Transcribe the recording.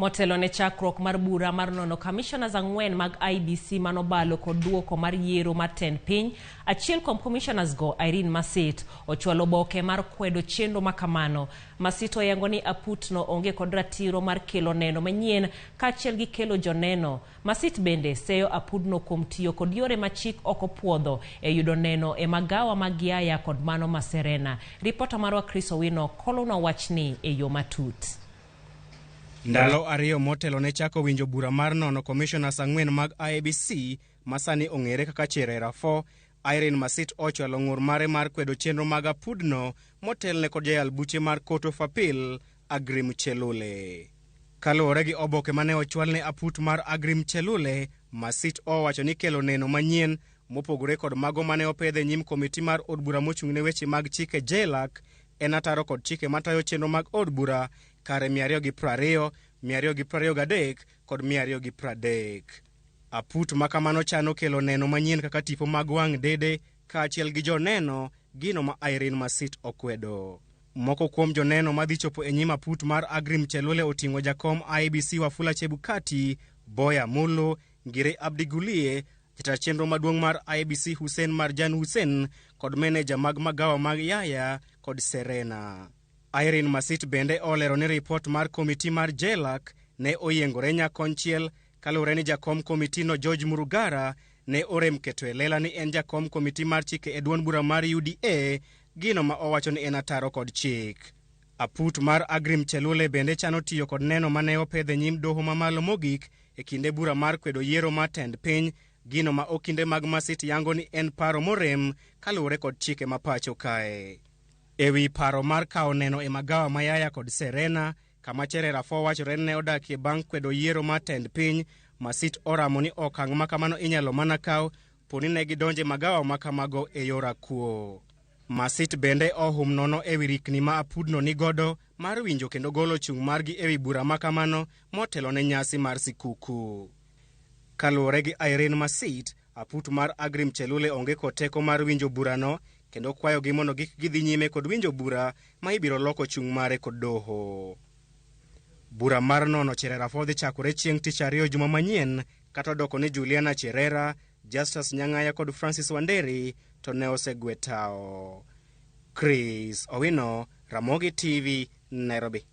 Motelo ne chakruok mar bura mar nono commissioners ang'wen mag IBC manobalo kod duoko mar yiero mar tend piny. Achiel kuom commissioners go, Irene Masit, ochwalo boke mar kwedo chenro makamano. Masit oyango ni aput no onge kod ratiro mar kelo neno manyien kaachiel gi kelo joneno. Masit bende seyo aput no kuom tiyo kod yore machik ok opuodho e yudo neno e magawa mag Yaya kod mano ma Serena. Ripota marwa Chris Owino kolona wachni e yo matut. Ndalo ariyo motelo ne chako winjo bura mar nono commissioners ang'wen mag IBC masani ong'ere kaka Cherera 4, Irene Masit ochwalo ng'ur mare mar kwedo chenro mag apudno motelne kod jayal buche mar Court of Appeal Agri Muchelule. Kaluwore gi oboke mane ochwal ne aput mar Agri Muchelule, Masit owacho ni kelo neno manyien mopogore kod mago mane opedhe nyim komiti mar od bura mochung'ne weche mag chike JLAC en ataro kod chike matayo chenro mag od bura kare 220, 223 kod 230. Aput makamano chano kelo neno manyien kaka tipo mag wang' dede kaachiel gi joneno, gino ma Irene Masit okwedo. Moko kuom joneno madhi chopo e nyim aput mar Agri Muchelule oting'o jakom IBC Wafula Chebukati, Boya Mulu, Ngire Abdigulie, jata chenro maduong' mar IBC Hussein Marjan Hussein kod meneja mag magawa mag Yaya kod Serena. Irene Masit bende olero ni ripot mar komiti mar JLAC ne oyiengore nyakonchiel kaluwore ni jakom komitino George Murugara ne orem keto e lela ni en jakom komiti mar chike e duond bura mar UDA, gino ma owacho ni en ataro kod chik. Aput mar Agri Muchelule bende chano tiyo kod neno mane opedhe nyim doho mamalo mogik e kinde bura mar kwedo yiero mar tend piny, gino ma okinde mag Masit yango ni en paro morem kaluwore kod chike ma pacho kae. Ewi paro mar kawo neno e magawa ma Yaya kod Serena, kama Cherera 4 wachore ne odakie bang' kwedo yiero mar tend piny, Masit oramo ni okang' makamano inyalo mana kaw poni ne gidonje magawa makamago e yor akuo. Masit bende ohum nono ewi rikni ma apudno ni godo mar winjo kendo golo chung' margi ewi bura makamano motelo ne nyasi mar sikuku. Kaluwore gi Irene Masit, aput mar Agri Muchelule onge kod teko mar winjo burano kendo kwayogi mondo gik gidhi nyime kod winjo bura ma ibiro loko chung' mare kod doho. Bura mar nono Cherera 4 dhi chakore chieng' tich ariyo juma manyien, kata doko ni Juliana Cherera, Justus Nyang'aya kod Francis Wanderi to ne osegwe tao. Chris Owino, Ramogi TV, Nairobi.